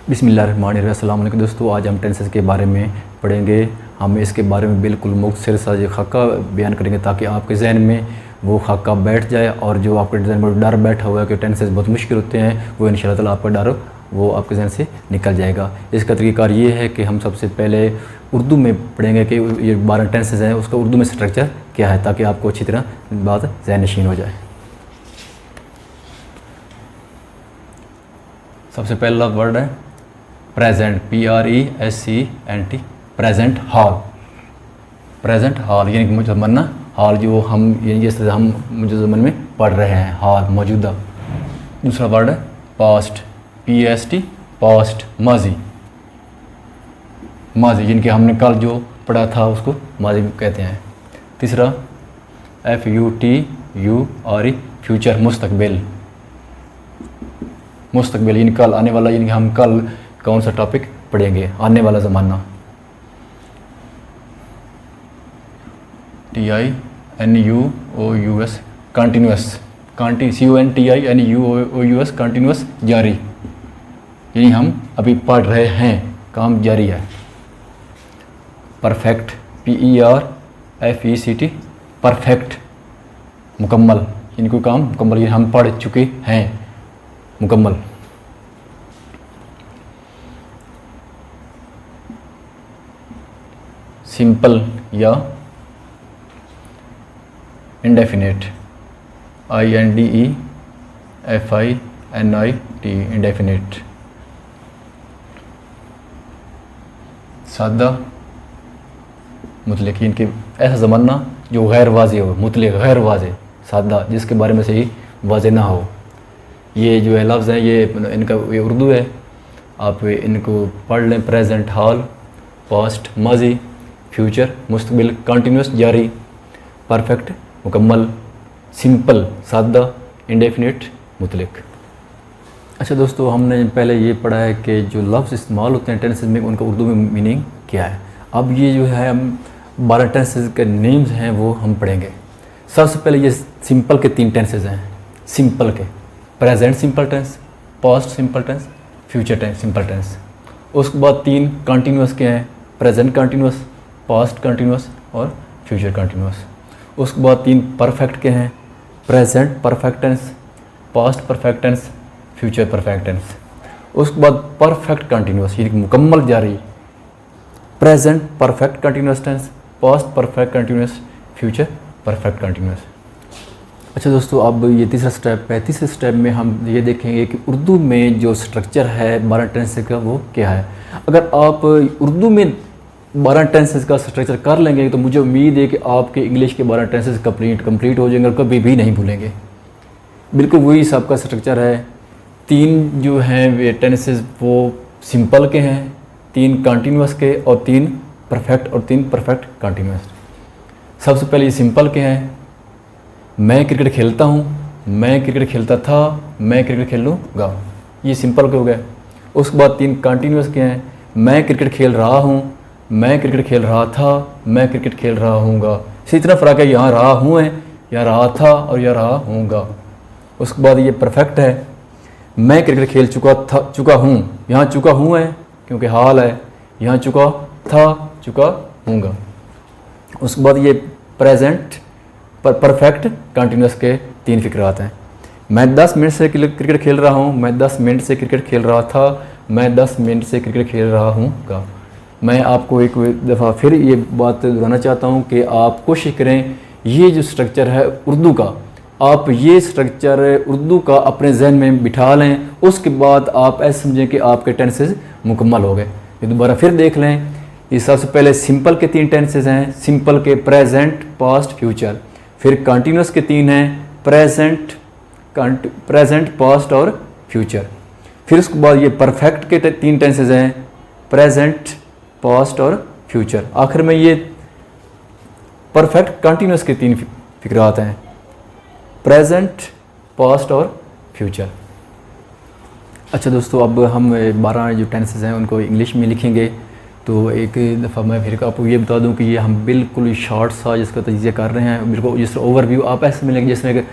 बिस्मिल्लाहिर्रहमानिर्रहीम। अस्सलाम वालेकुम दोस्तों, आज हम टेंसेस के बारे में पढ़ेंगे। हम इसके बारे में बिल्कुल मुख्तसर सा जो खाका बयान करेंगे ताकि आपके जहन में वो खाका बैठ जाए और जो आपके जहन में डर बैठा हुआ है कि टेंसेस बहुत मुश्किल होते हैं वो इंशाअल्लाह ताला आपका डर वो आपके जहन से निकल जाएगा। इसका तरीक़ाकार ये है कि हम सबसे पहले उर्दू में पढ़ेंगे कि ये 12 टेंसेस हैं उसका उर्दू में स्ट्रक्चर क्या है ताकि आपको अच्छी तरह बात ज़हन नशीन हो जाए। सबसे पहला वर्ड है प्रेजेंट, PRESENT, प्रेजेंट हाल। प्रेजेंट हाल यानी कि मुजज़मना हाल, जो हम यानी जिस तरह हम मुजज़मन में पढ़ रहे हैं, हाल मौजूदा। दूसरा वर्ड है पास्ट, PAST, पास्ट माजी। माजी यानी कि हमने कल जो पढ़ा था उसको माजी कहते हैं। तीसरा FUTURE, फ्यूचर मुस्तकबिल। मुस्तकबिल यानी कल आने वाला, यानी कि हम कल कौन सा टॉपिक पढ़ेंगे, आने वाला ज़माना। TINUOUS, कंटिन्यूस, CONTINUOUS, कंटिन्यूस जारी, यानी हम अभी पढ़ रहे हैं, काम जारी है। परफेक्ट, PERFECT, परफेक्ट मुकम्मल, यानी कोई काम मुकम्मल, यानी हम पढ़ चुके हैं, मुकम्मल। सिंपल या इंडेफिनेट, INDEFINIT, इंडेफिनेट। सादा, मुतलक, इनके ऐसा ज़माना जो गैर वाज़े हो, मुतलक गैर वाज़े, सादा जिसके बारे में सही वाज़े ना हो। ये जो है लफ्ज़ हैं ये इनका ये उर्दू है, आप इनको पढ़ लें। प्रेजेंट हाल, पास्ट माजी, फ्यूचर मुस्तकबिल, कंटिन्यूस जारी, परफेक्ट मुकम्मल, सिंपल सादा, इंडेफिनिट मुतलक। अच्छा दोस्तों, हमने पहले ये पढ़ा है कि जो लफ्ज़ इस्तेमाल होते हैं टेंसेस में उनका उर्दू में मीनिंग क्या है। अब ये जो है हम 12 टेंसेस के नेम्स हैं वो हम पढ़ेंगे। सबसे पहले ये सिंपल के 3 टेंसेस हैं। सिंपल के present simple tense, past simple tense, future tense simple tense. उसके बाद 3 कंटिन्यूस के हैं, प्रेजेंट कंटिन्यूस, पास्ट कंटिन्यूस और फ्यूचर कंटिन्यूस। उसके बाद 3 परफेक्ट के हैं, present perfect tense, past perfect tense, future perfect tense. उसके बाद परफेक्ट कंटिन्यूस यानी कि मुकम्मल जारी, present perfect continuous tense, past perfect continuous, future perfect continuous. अच्छा दोस्तों, अब ये तीसरा स्टेप है। तीसरे स्टेप में हम ये देखेंगे कि उर्दू में जो स्ट्रक्चर है 12 टेंसेस का वो क्या है। अगर आप उर्दू में 12 टेंसेस का स्ट्रक्चर कर लेंगे तो मुझे उम्मीद है कि आपके इंग्लिश के 12 टेंसेस कंप्लीट हो जाएंगे और कभी भी नहीं भूलेंगे। बिल्कुल वही सब का स्ट्रक्चर है। 3 जो हैं वे टेंसेस वो सिंपल के हैं, 3 कंटिन्यूस के और 3 परफेक्ट और 3 परफेक्ट कंटिन्यूस। सबसे पहले ये सिंपल के हैं, मैं क्रिकेट खेलता हूँ, मैं क्रिकेट खेलता था, मैं क्रिकेट खेलूँगा, ये सिंपल के हो गए। उसके बाद 3 कंटिन्यूस के हैं, मैं क्रिकेट खेल रहा हूँ, मैं क्रिकेट खेल रहा था, मैं क्रिकेट खेल रहा हूँगा। इसी तरह फ़र्क है, यहाँ रहा हूँ है, यहाँ रहा था और यहाँ रहा हूँगा। उसके बाद ये परफेक्ट है, मैं क्रिकेट खेल चुका हूँ, यहाँ चुका हूँ है क्योंकि हाल है, यहाँ चुका था, चुका हूँगा। उसके बाद ये प्रेजेंट परफेक्ट कंटिन्यूस के 3 फिक्रात हैं। मैं 10 मिनट से क्रिकेट खेल रहा हूँ, मैं 10 मिनट से क्रिकेट खेल रहा था, मैं 10 मिनट से क्रिकेट खेल रहा हूँगा। मैं आपको एक दफ़ा फिर ये बात दोहराना चाहता हूँ कि आप कोशिश करें ये जो स्ट्रक्चर है उर्दू का, आप ये स्ट्रक्चर उर्दू का अपने जहन में बिठा लें। उसके बाद आप ऐसे समझें कि आपके टेंसेस मुकम्मल हो गए। ये दोबारा फिर देख लें। ये सबसे पहले सिंपल के 3 टेंसेस हैं, सिंपल के प्रेजेंट पास्ट फ्यूचर। फिर कंटिन्यूस के 3 हैं, प्रेजेंट पास्ट और फ्यूचर। फिर उसके बाद ये परफेक्ट के 3 टेंसेस हैं, प्रेजेंट पास्ट और फ्यूचर। आखिर में ये परफेक्ट कंटिन्यूस के 3 फिक्रात हैं, प्रेजेंट पास्ट और फ्यूचर। अच्छा दोस्तों, अब हम 12 जो टेंसेस हैं उनको इंग्लिश में लिखेंगे। तो एक दफ़ा मैं फिर आपको ये बता दूं कि ये हम बिल्कुल शॉर्ट सा जिसका तजिया कर रहे हैं, बिल्कुल जिस ओवरव्यू आप ऐसे मिलेंगे जिसमें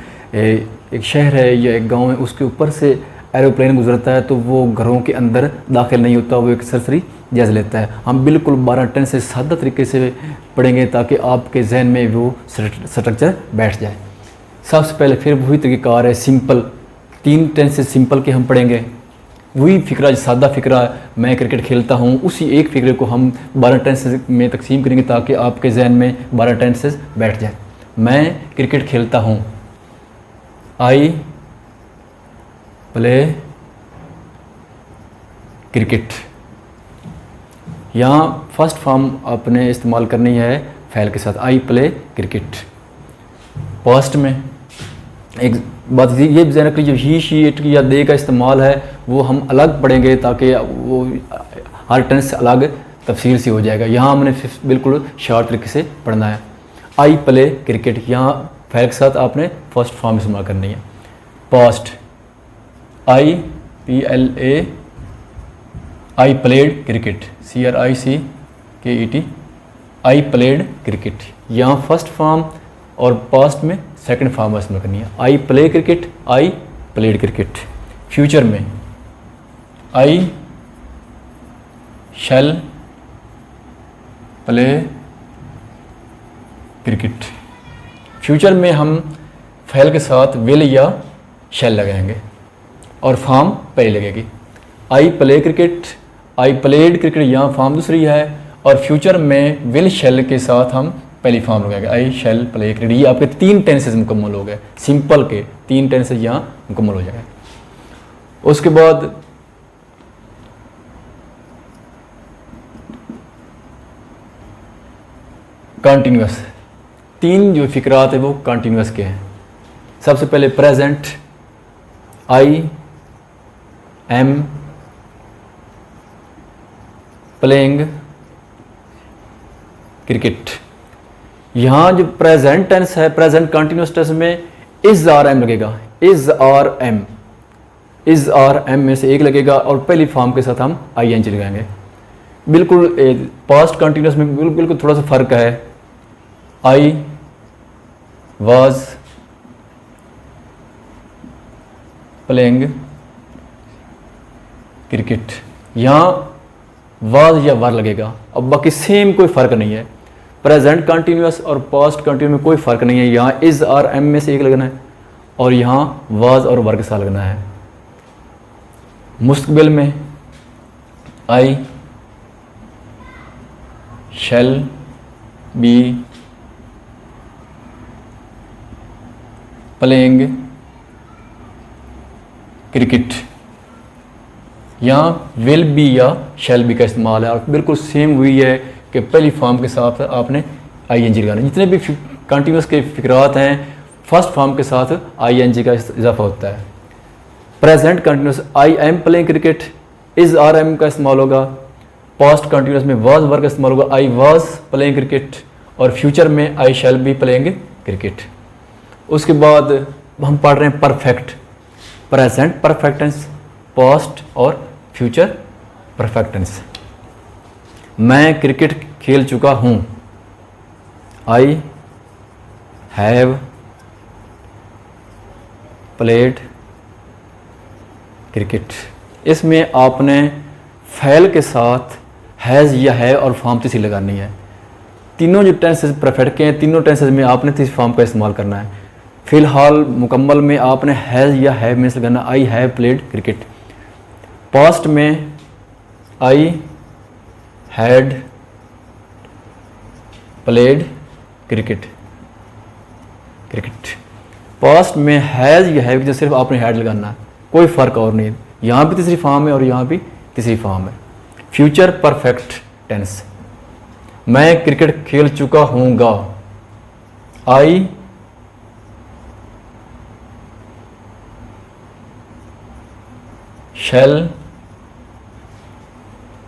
एक शहर है या एक गांव है, उसके ऊपर से एरोप्लेन गुजरता है तो वो घरों के अंदर दाखिल नहीं होता, वो एक सरसरी जायज़ा लेता है। हम बिल्कुल 12 टेंस से सादा तरीके से पढ़ेंगे ताकि आपके जहन में वो स्ट्रक्चर बैठ जाए। सबसे पहले फिर वही तरीक़ाकार है सिंपल, 3 टेंस से सिंपल के हम पढ़ेंगे। वही फ़िक्रा, सादा फ़िक्रा मैं क्रिकेट खेलता हूँ, उसी एक फ़िक्रे को हम 12 टेंसेस में तकसीम करेंगे ताकि आपके जहन में 12 टेंसेस बैठ जाए। मैं क्रिकेट खेलता हूँ, आई प्ले क्रिकेट। यहाँ फर्स्ट फॉर्म आपने इस्तेमाल करनी है फ़ैल के साथ, आई प्ले क्रिकेट। पास्ट में एक बात ये ध्यान रखिए, जो ही शी इट या दे का इस्तेमाल है वो हम अलग पढ़ेंगे ताकि वो हर टेंस से अलग तफसील से हो जाएगा। यहाँ हमने बिल्कुल शॉर्ट तरीके से पढ़ना है। आई प्ले क्रिकेट, यहाँ फ़ैल के साथ आपने फर्स्ट फॉर्म इस्तेमाल करनी है। Past, I P L A, I played cricket, CRICKET, I played cricket. यहाँ फर्स्ट फॉर्म और पास्ट में सेकंड फॉर्म इस्तेमाल करनी है। I play cricket, I played cricket. Future में I shell play cricket. Future में हम फ़ैल के साथ विल या शैल लगाएंगे और फॉर्म पहले लगेगी। I play cricket, I played cricket, यहाँ फॉर्म दूसरी है और फ्यूचर में विल शैल के साथ हम पहली फॉर्म लगाएंगे, आई शैल प्ले क्रिकेट। ये आपके 3 टेंसेस मुकम्मल हो गए, सिंपल के 3 टेंसेस यहाँ मुकम्मल हो जाएंगे। उसके बाद कंटिन्यूस, 3 जो फ़िक्रात है वो कंटिन्यूस के हैं। सबसे पहले present, I am playing cricket. यहाँ जो प्रेजेंट टेंस है, प्रेजेंट कंटिन्यूस टेंस में इज आर एम लगेगा, is are am, is are am में से एक लगेगा और पहली फॉर्म के साथ हम ING लगाएंगे। बिल्कुल पास्ट कंटिन्यूस में बिल्कुल थोड़ा सा फ़र्क है। आई वाज प्लेइंग क्रिकेट, यहाँ वाज या वर लगेगा। अब बाकी सेम कोई फ़र्क नहीं है, प्रेजेंट कंटिन्यूस और पास्ट कंटिन्यूस में कोई फ़र्क नहीं है। यहाँ इज आर एम में से एक लगना है और यहाँ वाज और वर के साथ लगना है। मुस्तकबिल में I shall be playing cricket, यहाँ विल बी या शैल बी का इस्तेमाल है और बिल्कुल सेम हुई है कि पहली फॉर्म के साथ आपने ING लगाना। जितने भी कंटिन्यूस के फ़िक्रात हैं फर्स्ट फॉर्म के साथ ING का इजाफा होता है। Present continuous I am playing cricket, is are am का इस्तेमाल होगा। पास्ट कंटिन्यूस में वाज वर का इस्तेमाल होगा, आई वाज प्लेइंग क्रिकेट। और फ्यूचर में I shall be playing cricket. उसके बाद हम पढ़ रहे हैं perfect, present perfect tense, past और फ्यूचर परफेक्ट टेंस। मैं क्रिकेट खेल चुका हूँ, आई हैव प्लेड क्रिकेट। इसमें आपने फ़ैल के साथ हैज़ या है और फॉर्म तीसरी लगानी है। तीनों जो टेंसेस परफेक्ट के हैं, तीनों टेंसेस में आपने तीसरी फॉर्म का इस्तेमाल करना है। फ़िलहाल मुकम्मल में आपने हैज़ या हैव में से लगाना, I have played cricket. Past में I had played cricket, cricket. Past में हैज़ या हैव, सिर्फ आपने हैड लगाना है, कोई फ़र्क और नहीं। यहाँ भी तीसरी फॉर्म है और यहाँ भी तीसरी फॉर्म है। फ्यूचर परफेक्ट टेंस, मैं क्रिकेट खेल चुका हूँगा, I shall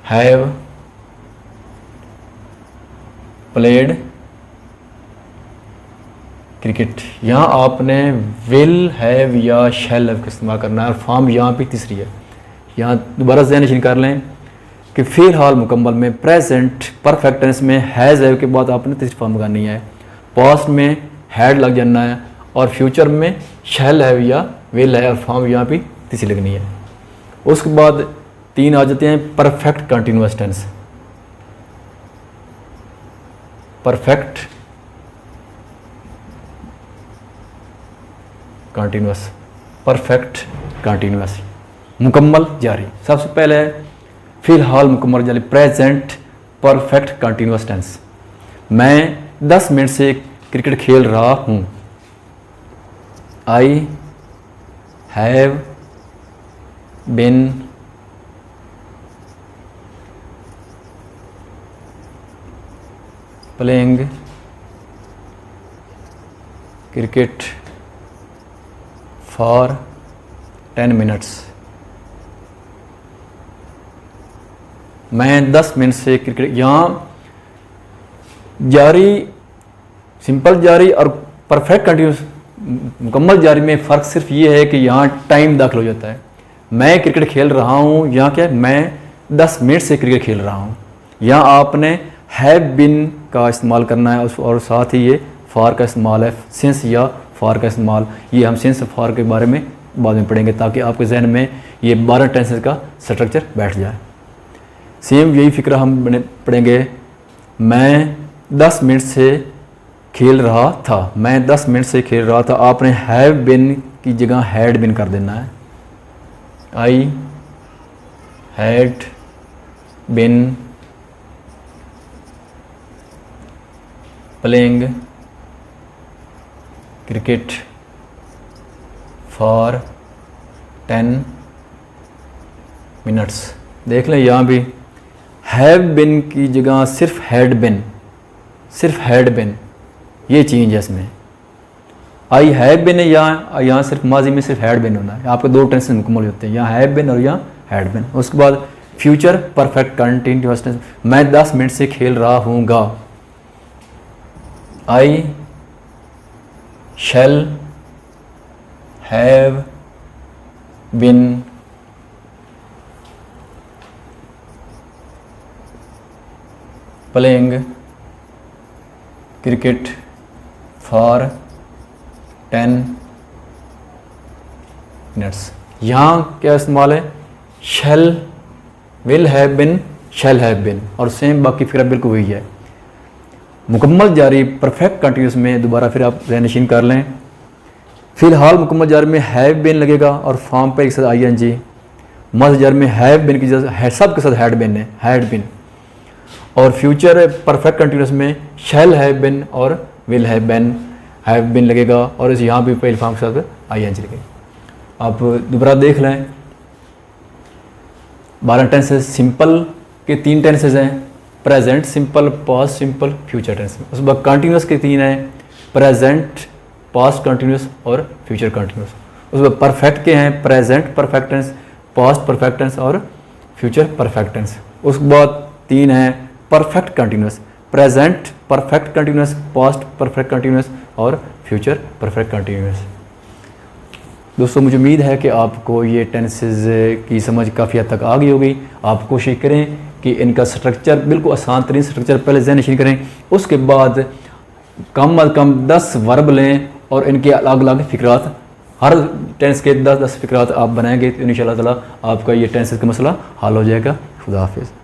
have played cricket. यहाँ आपने विल हैव या शैल हैव का इस्तेमाल करना है और फॉर्म यहाँ भी तीसरी है। यहाँ दोबारा ज़हन नशीन कर लें कि फ़िलहाल मुकम्मल में प्रेजेंट परफेक्ट टेंस में हैज़ हैव के बाद आपने तीसरी फॉर्म लगानी है। पास्ट में हैड लग जाना है और फ्यूचर में शैल हैव या विल है और फॉर्म यहाँ भी तीसरी लिखनी है। उसके बाद 3 आ जाते हैं perfect continuous tense. Perfect continuous, perfect continuous, मुकम्मल जारी। सबसे पहले है फिलहाल मुकम्मल जारी, प्रेजेंट परफेक्ट कंटिन्यूअस टेंस। मैं 10 मिनट से क्रिकेट खेल रहा हूँ। I have been playing cricket for 10 minutes. मैं 10 मिनट से क्रिकेट, यहाँ जारी, सिंपल जारी और परफेक्ट कंटिन्यूस मुकम्मल जारी में फ़र्क सिर्फ ये है कि यहाँ टाइम दाखिल हो जाता है। मैं क्रिकेट खेल रहा हूँ, यहाँ क्या है, मैं 10 मिनट से क्रिकेट खेल रहा हूँ। यहाँ आपने हैव बिन का इस्तेमाल करना है और साथ ही ये फॉर का इस्तेमाल है, सिंस या फॉर का इस्तेमाल। ये हम सिंस फॉर के बारे में बाद में पढ़ेंगे ताकि आपके जहन में ये 12 टेंसेस का स्ट्रक्चर बैठ जाए। सेम यही फिक्र हम पढ़ेंगे। मैं 10 मिनट से खेल रहा था। मैं 10 मिनट से खेल रहा था, आपने हैव बिन की जगह हैड बिन कर देना है। I had been playing cricket for 10 minutes. देख लें यहाँ भी हैव बिन की जगह सिर्फ हैड बिन, सिर्फ हैड बिन, ये चेंज है इसमें। आई हैव बिन है, यहाँ सिर्फ माजी में सिर्फ हैड बिन होना है। आपके 2 टेंसेस मुकम्मल होते हैं, यहाँ हैव बिन और यहाँ हैड बिन। उसके बाद फ्यूचर परफेक्ट कंटिन्यूअस टेंस, मैं 10 मिनट से खेल रहा हूँगा। I shall have been playing cricket for 10 minutes. यहाँ क्या इस्तेमाल है, shall, will have been, shall have been, और सेम बाकी फिर बिल्कुल वही है। मुकम्मल जारी परफेक्ट कंटिन्यूस में दोबारा फिर आप ज़हनशीन कर लें। फिलहाल मुकम्मल जारी में हैव बिन लगेगा और फॉर्म पे एक साथ आई एन जी। मज़ जारी में हैव बिन की जगह सब के साथ हैड बिन है, हैड बिन। और फ्यूचर परफेक्ट कंटिन्यूस में शैल हैव बिन और विल हैव बिन लगेगा और इस यहाँ भी पहले फॉर्म के साथ आई एन जी लगेगा। आप दोबारा देख लें। 12 टेंसेस सिंपल के 3 टेंसेस हैं, present simple, past simple, future tense. उसके बाद कंटिन्यूस के 3 हैं, प्रेजेंट, पास्ट कंटिन्यूस और फ्यूचर कंटिन्यूस। उसके बाद परफेक्ट के हैं, present perfect tense, past perfect tense और फ्यूचर परफेक्ट टेंस। उसके बाद 3 हैं perfect continuous, present perfect continuous, past perfect continuous और फ्यूचर परफेक्ट कंटिन्यूस। दोस्तों मुझे उम्मीद है कि आपको ये टेंसेस की समझ काफ़ी हद तक आ गई होगी। आप कोशिश करें कि इनका स्ट्रक्चर बिल्कुल आसान तरीन स्ट्रक्चर पहले ज़हनशीन करें। उसके बाद कम अज़ कम 10 वर्ब लें और इनके अलग अलग फ़िक्रात, हर टेंस के 10-10 फ़िक्रात आप बनाएंगे तो इंशाअल्लाह ताला आपका ये टेंसेस का मसला हल हो जाएगा। खुदा हाफिज़।